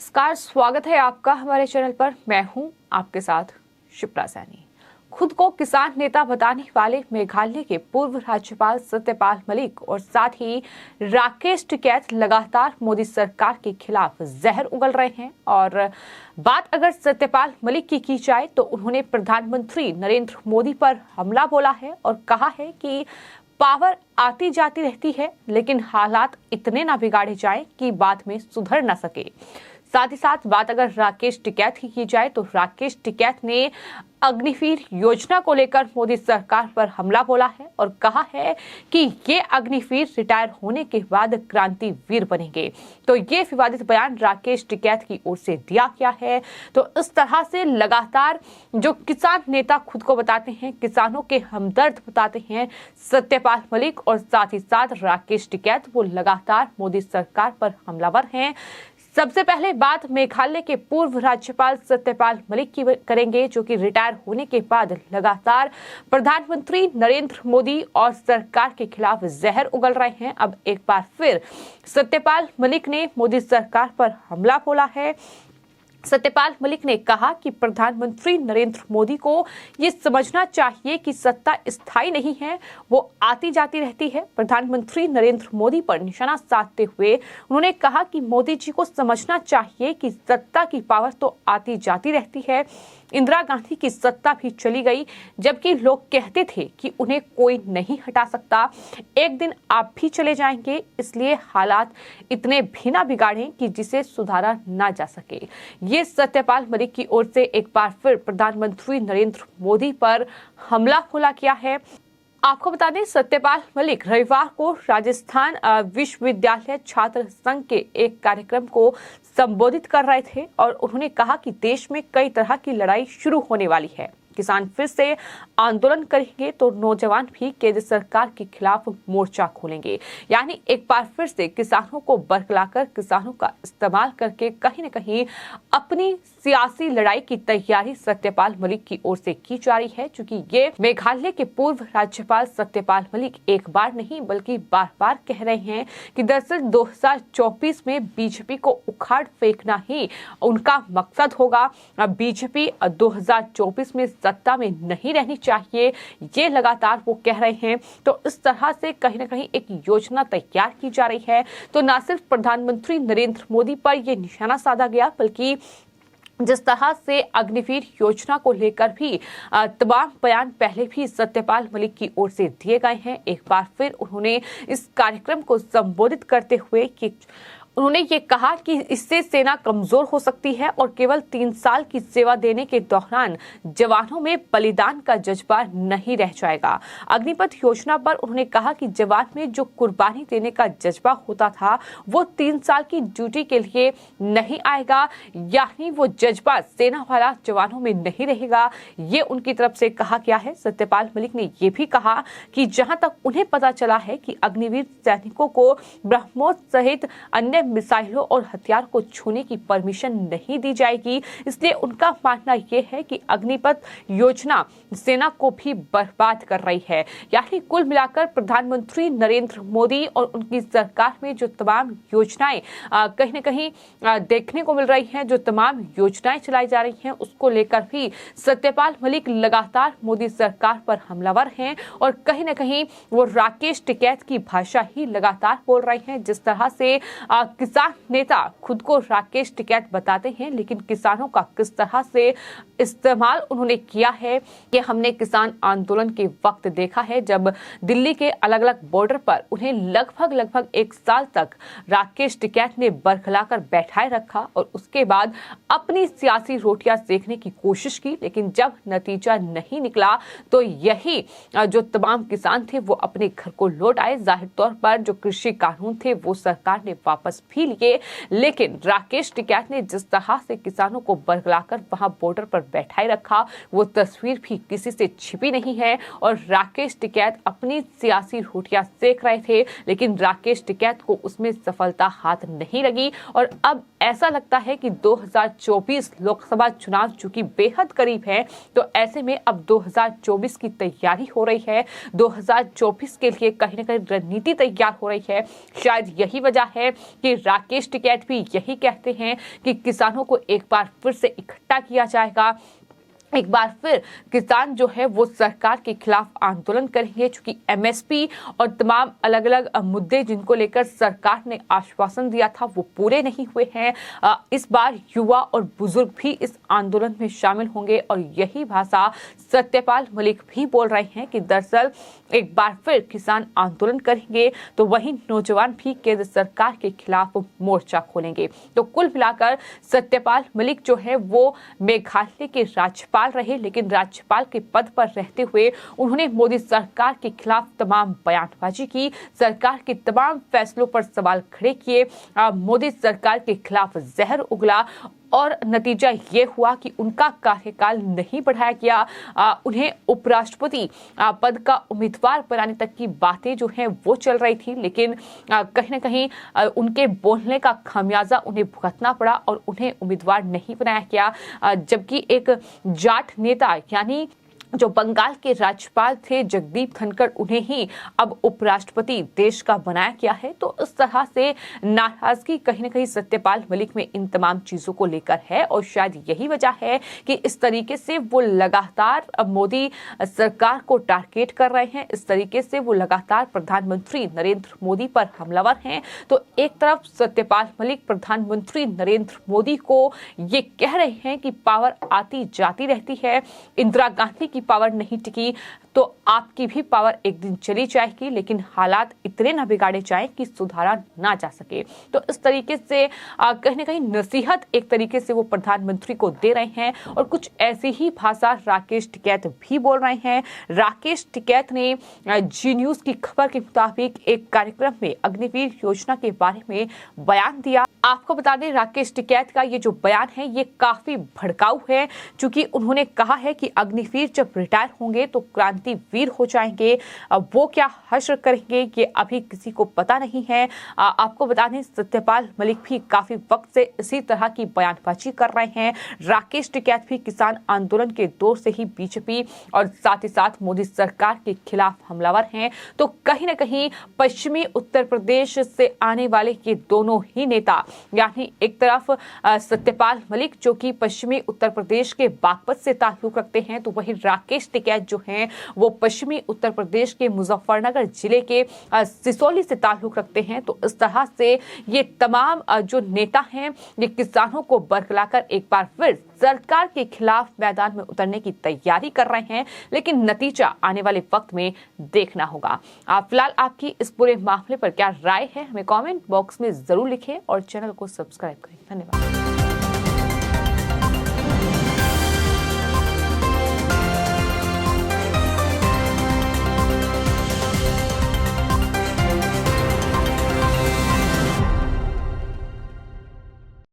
नमस्कार, स्वागत है आपका हमारे चैनल पर। मैं हूं आपके साथ शिप्रा सैनी। खुद को किसान नेता बताने वाले मेघालय के पूर्व राज्यपाल सत्यपाल मलिक और साथ ही राकेश टिकैत लगातार मोदी सरकार के खिलाफ जहर उगल रहे हैं। और बात अगर सत्यपाल मलिक की जाए तो उन्होंने प्रधानमंत्री नरेंद्र मोदी पर हमला बोला है और कहा है कि पावर आती जाती रहती है, लेकिन हालात इतने ना बिगाड़े जाएं कि बाद में सुधर न सके। साथ ही साथ बात अगर राकेश टिकैत की जाए तो राकेश टिकैत ने अग्निवीर योजना को लेकर मोदी सरकार पर हमला बोला है और कहा है कि ये अग्निवीर रिटायर होने के बाद क्रांतिवीर बनेंगे। तो ये विवादित बयान राकेश टिकैत की ओर से दिया गया है। तो इस तरह से लगातार जो किसान नेता खुद को बताते हैं, किसानों के हमदर्द बताते हैं, सत्यपाल मलिक और साथ ही साथ राकेश टिकैत, वो लगातार मोदी सरकार पर हमलावर हैं। सबसे पहले बात मेघालय के पूर्व राज्यपाल सत्यपाल मलिक की करेंगे, जो कि रिटायर होने के बाद लगातार प्रधानमंत्री नरेंद्र मोदी और सरकार के खिलाफ जहर उगल रहे हैं। अब एक बार फिर सत्यपाल मलिक ने मोदी सरकार पर हमला बोला है। सत्यपाल मलिक ने कहा कि प्रधानमंत्री नरेंद्र मोदी को ये समझना चाहिए कि सत्ता स्थायी नहीं है, वो आती जाती रहती है। प्रधानमंत्री नरेंद्र मोदी पर निशाना साधते हुए उन्होंने कहा कि मोदी जी को समझना चाहिए कि सत्ता की पावर तो आती जाती रहती है। इंदिरा गांधी की सत्ता भी चली गई, जबकि लोग कहते थे कि उन्हें कोई नहीं हटा सकता। एक दिन आप भी चले जाएंगे, इसलिए हालात इतने भी ना बिगाड़ें कि जिसे सुधारा ना जा सके। ये सत्यपाल मलिक की ओर से एक बार फिर प्रधानमंत्री नरेंद्र मोदी पर हमला बोला गया है। आपको बता दें, सत्यपाल मलिक रविवार को राजस्थान विश्वविद्यालय छात्र संघ के एक कार्यक्रम को संबोधित कर रहे थे और उन्होंने कहा कि देश में कई तरह की लड़ाई शुरू होने वाली है। किसान फिर से आंदोलन करेंगे तो नौजवान भी केंद्र सरकार के खिलाफ मोर्चा खोलेंगे। यानी एक बार फिर से किसानों को बरगलाकर, किसानों का इस्तेमाल करके कहीं न कहीं अपनी सियासी लड़ाई की तैयारी सत्यपाल मलिक की ओर से की जा रही है। क्योंकि ये मेघालय के पूर्व राज्यपाल सत्यपाल मलिक एक बार नहीं बल्कि बार बार कह रहे हैं कि दरअसल 2024 में बीजेपी को उखाड़ फेंकना ही उनका मकसद होगा। बीजेपी 2024 में सत्ता में नहीं रहनी चाहिए, ये लगातार वो कह रहे हैं। तो इस तरह से कहीं ना कहीं एक योजना तैयार की जा रही है। तो न सिर्फ प्रधानमंत्री नरेंद्र मोदी पर यह निशाना साधा गया, बल्कि जिस तरह से अग्निवीर योजना को लेकर भी तमाम बयान पहले भी सत्यपाल मलिक की ओर से दिए गए हैं। एक बार फिर उन्होंने इस कार्यक्रम को संबोधित करते हुए कि उन्होंने ये कहा कि इससे सेना कमजोर हो सकती है और केवल 3 साल की सेवा देने के दौरान जवानों में बलिदान का जज्बा नहीं रह जाएगा। अग्निपथ योजना पर उन्होंने कहा कि जवान में जो कुर्बानी देने का जज्बा होता था वो 3 साल की ड्यूटी के लिए नहीं आएगा, यानी वो जज्बा सेना वाला जवानों में नहीं रहेगा। ये उनकी तरफ से कहा गया है। सत्यपाल मलिक ने ये भी कहा कि जहां तक उन्हें पता चला है कि अग्निवीर सैनिकों को ब्रह्मोस सहित अन्य मिसाइलों और हथियार को छूने की परमिशन नहीं दी जाएगी। इसलिए उनका मानना यह है कि अग्निपथ योजना सेना को भी बर्बाद कर रही है। यानी कुल मिलाकर प्रधानमंत्री नरेंद्र मोदी और उनकी सरकार में जो तमाम योजनाएं कहीं न कहीं देखने को मिल रही हैं, जो तमाम योजनाएं चलाई जा रही हैं, उसको लेकर भी सत्यपाल मलिक लगातार मोदी सरकार पर हमलावर हैं और कहीं न कहीं वो राकेश टिकैत की भाषा ही लगातार बोल रहे हैं। जिस तरह से किसान नेता खुद को राकेश टिकैत बताते हैं, लेकिन किसानों का किस तरह से इस्तेमाल उन्होंने किया है कि हमने किसान आंदोलन के वक्त देखा है, जब दिल्ली के अलग अलग बॉर्डर पर उन्हें लगभग 1 साल तक राकेश टिकैत ने बरखलाकर बैठाए रखा और उसके बाद अपनी सियासी रोटियां सेकने की कोशिश की। लेकिन जब नतीजा नहीं निकला तो यही जो तमाम किसान थे वो अपने घर को लौट आए। जाहिर तौर पर जो कृषि कानून थे वो सरकार ने वापस भी लिए, लेकिन राकेश टिकैत ने जिस तरह से किसानों को बरगलाकर वहां बॉर्डर पर बैठाए रखा, वो तस्वीर भी किसी से छिपी नहीं है। और राकेश टिकैत अपनी सियासी रोटियां सेक रहे थे, लेकिन राकेश टिकैत को उसमें सफलता हाथ नहीं लगी। और अब ऐसा लगता है कि 2024 लोकसभा चुनाव चूंकि बेहद करीब है, तो ऐसे में अब 2024 की तैयारी हो रही है। 2024 के लिए कहीं न कहीं रणनीति तैयार हो रही है। शायद यही वजह है कि वहीं राकेश टिकैत भी यही कहते हैं कि किसानों को एक बार फिर से इकट्ठा किया जाएगा, एक बार फिर किसान जो है वो सरकार के खिलाफ आंदोलन करेंगे, क्योंकि एमएसपी और तमाम अलग अलग मुद्दे जिनको लेकर सरकार ने आश्वासन दिया था वो पूरे नहीं हुए हैं। इस बार युवा और बुजुर्ग भी इस आंदोलन में शामिल होंगे और यही भाषा सत्यपाल मलिक भी बोल रहे हैं कि दरअसल एक बार फिर किसान आंदोलन करेंगे तो वहीं नौजवान भी केंद्र सरकार के खिलाफ मोर्चा खोलेंगे। तो कुल मिलाकर सत्यपाल मलिक जो है वो मेघालय के राज्यपाल रहे, लेकिन राज्यपाल के पद पर रहते हुए उन्होंने मोदी सरकार के खिलाफ तमाम बयानबाजी की, सरकार के तमाम फैसलों पर सवाल खड़े किए, मोदी सरकार के खिलाफ जहर उगला और नतीजा ये हुआ कि उनका कार्यकाल नहीं बढ़ाया गया। उन्हें उपराष्ट्रपति पद का उम्मीदवार बनाने तक की बातें जो हैं वो चल रही थी, लेकिन कहीं न कहीं उनके बोलने का खामियाजा उन्हें भुगतना पड़ा और उन्हें उम्मीदवार नहीं बनाया गया। जबकि एक जाट नेता यानी जो बंगाल के राज्यपाल थे जगदीप धनखड़, उन्हें ही अब उपराष्ट्रपति देश का बनाया गया है। तो इस तरह से नाराजगी कहीं न कहीं सत्यपाल मलिक में इन तमाम चीजों को लेकर है और शायद यही वजह है कि इस तरीके से वो लगातार मोदी सरकार को टारगेट कर रहे हैं, इस तरीके से वो लगातार प्रधानमंत्री नरेंद्र मोदी पर हमलावर हैं। तो एक तरफ सत्यपाल मलिक प्रधानमंत्री नरेंद्र मोदी को ये कह रहे हैं कि पावर आती जाती रहती है, इंदिरा गांधी की पावर नहीं टिकी तो आपकी भी पावर एक दिन चली जाएगी, लेकिन हालात इतने न बिगाड़े जाएं कि सुधारा ना जा सके। तो इस तरीके से कहीं न कहीं नसीहत एक तरीके से वो प्रधानमंत्री को दे रहे हैं और कुछ ऐसी ही भाषा राकेश टिकैत भी बोल रहे हैं। राकेश टिकैत ने जी न्यूज की खबर के मुताबिक एक कार्यक्रम में अग्निवीर योजना के बारे में बयान दिया। आपको बता दें राकेश टिकैत का ये जो बयान है ये काफी भड़काऊ है, क्योंकि उन्होंने कहा है कि अग्निवीर जब रिटायर होंगे तो क्रांतिवीर हो जाएंगे। वो क्या हश्र करेंगे ये अभी किसी को पता नहीं है। आपको बता दें सत्यपाल मलिक भी काफी वक्त से इसी तरह की बयानबाजी कर रहे हैं। राकेश टिकैत भी किसान आंदोलन के दौर से ही बीजेपी और साथ ही साथ मोदी सरकार के खिलाफ हमलावर हैं। तो कहीं न कहीं पश्चिमी उत्तर प्रदेश से आने वाले ये दोनों ही नेता, यानी एक तरफ सत्यपाल मलिक जो कि पश्चिमी उत्तर प्रदेश के बागपत से ताल्लुक रखते हैं, तो वहीं राकेश टिकैत जो हैं वो पश्चिमी उत्तर प्रदेश के मुजफ्फरनगर जिले के सिसौली से ताल्लुक रखते हैं। तो इस तरह से ये तमाम जो नेता हैं ये किसानों को बरगलाकर एक बार फिर सरकार के खिलाफ मैदान में उतरने की तैयारी कर रहे हैं, लेकिन नतीजा आने वाले वक्त में देखना होगा। फिलहाल आपकी इस पूरे मामले पर क्या राय है हमें कमेंट बॉक्स में जरूर लिखें और चैनल को सब्सक्राइब करें। धन्यवाद।